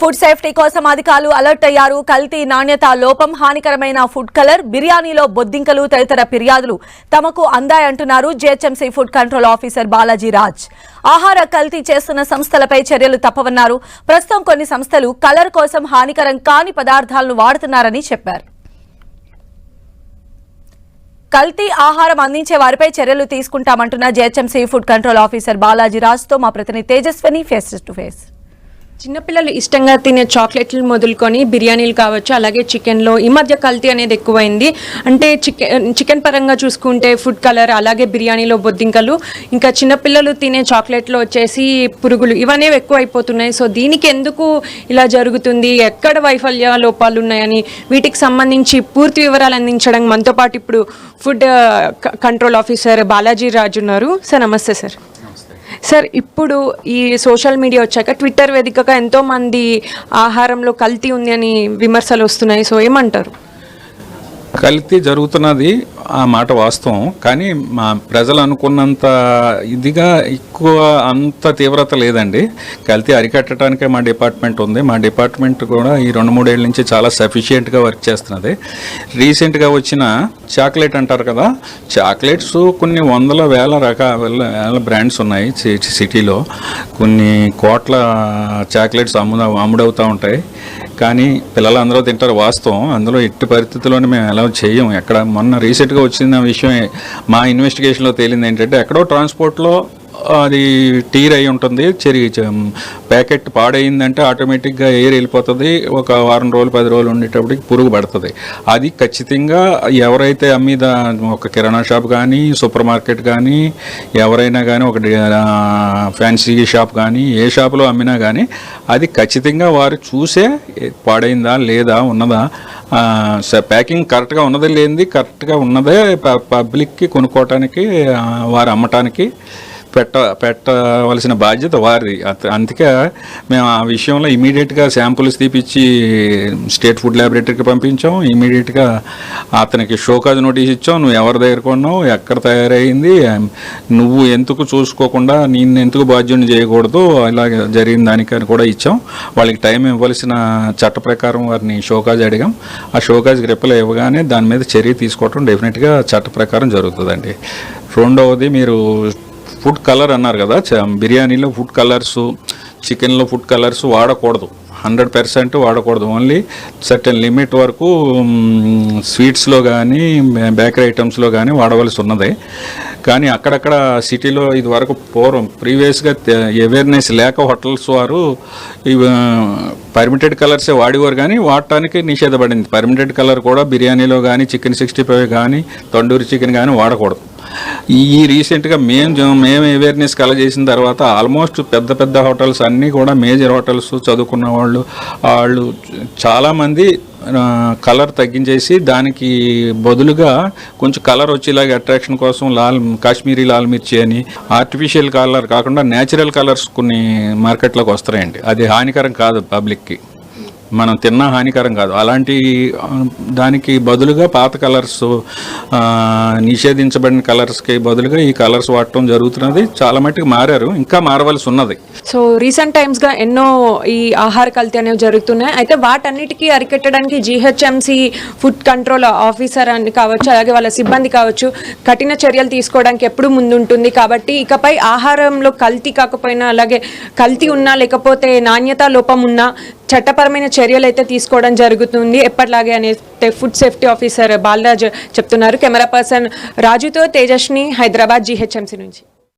Food safety కోసం అధికారులు alert అయ్యారు. కల్తీ, నాణ్యత లోపం, హానికరమైన ఫుడ్ కలర్, బిర్యానీలో బొద్దింకలు తదితర ఫిర్యాదులు తమకు అందాయంటున్నారు GHMC food control officer Balaji Raj. ఆహార కల్తీ చేస్తున్న సంస్థలపై చర్యలు తప్పవన్నారు. ప్రస్తుతం కొన్ని సంస్థలు కలర్ కోసం హానికరం కాని పదార్థాలను వాడుతున్నారని చెప్పారు. కల్తీ ఆహారం అందించే వారిపై చర్యలు తీసుకుంటామంటున్న GHMC food control officer Balaji Raj తో మా ప్రతినిధి తేజస్విని ఫేస్ టు ఫేస్. చిన్నపిల్లలు ఇష్టంగా తినే చాక్లెట్లు మొదలుకొని బిర్యానీలు కావచ్చు, అలాగే చికెన్లో ఈ మధ్య కల్తీ అనేది ఎక్కువైంది. అంటే చికెన్ పరంగా చూసుకుంటే ఫుడ్ కలర్, అలాగే బిర్యానీలో బొద్దింకలు, ఇంకా చిన్నపిల్లలు తినే చాక్లెట్లో వచ్చేసి పురుగులు, ఇవన్నీ ఎక్కువ అయిపోతున్నాయి. సో దీనికి ఎందుకు ఇలా జరుగుతుంది, ఎక్కడ వైఫల్య లోపాలు ఉన్నాయని వీటికి సంబంధించి పూర్తి వివరాలు అందించడం మనతో పాటు ఇప్పుడు food control officer Balaji Raj ఉన్నారు. సార్ నమస్తే సార్. సార్, ఇప్పుడు ఈ సోషల్ మీడియా వచ్చాక ట్విట్టర్ వేదికగా ఎంతోమంది ఆహారంలో కల్తీ ఉంది అని విమర్శలు వస్తున్నాయి. సో ఏమంటారు? కల్తీ జరుగుతున్నది, ఆ మాట వాస్తవం. కానీ మా ప్రజలు అనుకున్నంత ఇదిగా ఎక్కువ అంత తీవ్రత లేదండి. కల్తీ అరికట్టడానికే మా డిపార్ట్మెంట్ ఉంది. మా డిపార్ట్మెంట్ కూడా ఈ 2-3 ఏళ్ళ నుంచి చాలా సఫిషియెంట్గా వర్క్ చేస్తున్నది. రీసెంట్గా వచ్చిన చాక్లెట్ అంటారు కదా, చాక్లెట్స్ కొన్ని వేల రకాల బ్రాండ్స్ ఉన్నాయి సిటీలో. కొన్ని కోట్ల చాక్లెట్స్ అమ్ముడవుతూ ఉంటాయి. కానీ పిల్లలందరూ తింటారు, వాస్తవం. అందులో ఎట్టి పరిస్థితుల్లోనే మేము ఎలా చేయం. ఎక్కడ మొన్న రీసెంట్గా వచ్చిన విషయం మా ఇన్వెస్టిగేషన్లో తేలింది ఏంటంటే, ఎక్కడో ట్రాన్స్పోర్ట్లో అది టీర్ అయి ఉంటుంది, ప్యాకెట్ పాడైందంటే ఆటోమేటిక్గా ఎయిర్ వెళ్ళిపోతుంది. ఒక వారం రోజులు 10 రోజులు ఉండేటప్పటికి పురుగు పడుతుంది. అది ఖచ్చితంగా ఎవరైతే అమ్మీద ఒక కిరాణా షాప్ కానీ, సూపర్ మార్కెట్ కానీ, ఎవరైనా కానీ, ఒక ఫ్యాన్సీ షాప్ కానీ, ఏ షాపులో అమ్మినా కానీ అది ఖచ్చితంగా వారు చూసే పాడైందా లేదా ఉన్నదా, ప్యాకింగ్ కరెక్ట్గా ఉన్నదే లేనిది కరెక్ట్గా ఉన్నదే పబ్లిక్కి కొనుక్కోవటానికి, వారు అమ్మటానికి పెట్టవలసిన బాధ్యత వారిది. అందుకే మేము ఆ విషయంలో ఇమీడియట్గా శాంపుల్స్ తీపిచ్చి స్టేట్ ఫుడ్ ల్యాబొరేటరీకి పంపించాం. ఇమీడియట్గా అతనికి షోకాజ్ నోటీస్ ఇచ్చాం. నువ్వు ఎవరి దగ్గర కొన్నావు, ఎక్కడ తయారైంది, నువ్వు ఎందుకు చూసుకోకుండా నేను ఎందుకు బాధ్యుని చేయకూడదు, ఇలాగ జరిగిన దానికని కూడా ఇచ్చాం. వాళ్ళకి టైం ఇవ్వాల్సిన చట్ట ప్రకారం వారిని షోకాజ్ అడిగాం. ఆ షోకాజ్కి రిప్లై ఇవ్వగానే దాని మీద చర్య తీసుకోవటం డెఫినెట్గా చట్ట ప్రకారం జరుగుతుందండి. రెండవది, మీరు ఫుడ్ కలర్ అన్నారు కదా, బిర్యానీలో ఫుడ్ కలర్సు, చికెన్లో ఫుడ్ కలర్స్ వాడకూడదు, 100% వాడకూడదు. ఓన్లీ సర్టెన్ లిమిట్ వరకు స్వీట్స్లో కానీ, బేకరీ ఐటమ్స్లో కానీ వాడవలసి ఉన్నది. కానీ అక్కడక్కడ సిటీలో ఇది వరకు ప్రీవియస్గా అవేర్నెస్ లేక హోటల్స్ వారు పర్మిటెడ్ కలర్సే వాడేవారు, కానీ వాడటానికి నిషేధపడింది. పర్మిటెడ్ కలర్ కూడా బిర్యానీలో కానీ, చికెన్ 65 కానీ, తండూరి చికెన్ కానీ వాడకూడదు. ఈ రీసెంట్గా మేము అవేర్నెస్ కలగజేసిన తర్వాత ఆల్మోస్ట్ పెద్ద హోటల్స్ అన్నీ కూడా, మేజర్ హోటల్స్, చదువుకున్న వాళ్ళు చాలామంది కలర్ తగ్గించేసి దానికి బదులుగా కొంచెం కలర్ వచ్చేలాగా అట్రాక్షన్ కోసం కాశ్మీరీ లాల్ మిర్చి అని ఆర్టిఫిషియల్ కలర్ కాకుండా న్యాచురల్ కలర్స్ కొన్ని మార్కెట్లోకి వస్తాయండి. అది హానికరం కాదు, పబ్లిక్కి మనం తిన్నా హానికరం కాదు. అలాంటి దానికి బదులుగా పాత కలర్స్, నిషేధించబడిన కలర్స్కి బదులుగా ఈ కలర్స్ వాడటం జరుగుతున్నది. చాలా మట్టుకు మారారు, ఇంకా మారవలసి ఉన్నది. సో రీసెంట్ టైమ్స్గా ఎన్నో ఈ ఆహార కల్తీ అనేవి జరుగుతున్నాయి. అయితే వాటన్నిటికీ అరికట్టడానికి జీహెచ్ఎంసీ ఫుడ్ కంట్రోల్ ఆఫీసర్ అని కావచ్చు, అలాగే వాళ్ళ సిబ్బంది కావచ్చు, కఠిన చర్యలు తీసుకోవడానికి ఎప్పుడు ముందుంటుంది. కాబట్టి ఇకపై ఆహారంలో కల్తీ కాకపోయినా, అలాగే కల్తీ ఉన్నా లేకపోతే నాణ్యత లోపం ఉన్నా చట్టపరమైన చర్యలు అయితే తీసుకోవడం జరుగుతుంది ఎప్పటిలాగే అని ఫుడ్ సేఫ్టీ ఆఫీసర్ బాలరాజ్ చెప్తున్నారు. కెమెరా పర్సన్ రాజుతో తేజస్ని, హైదరాబాద్, జీహెచ్ఎంసీ నుంచి.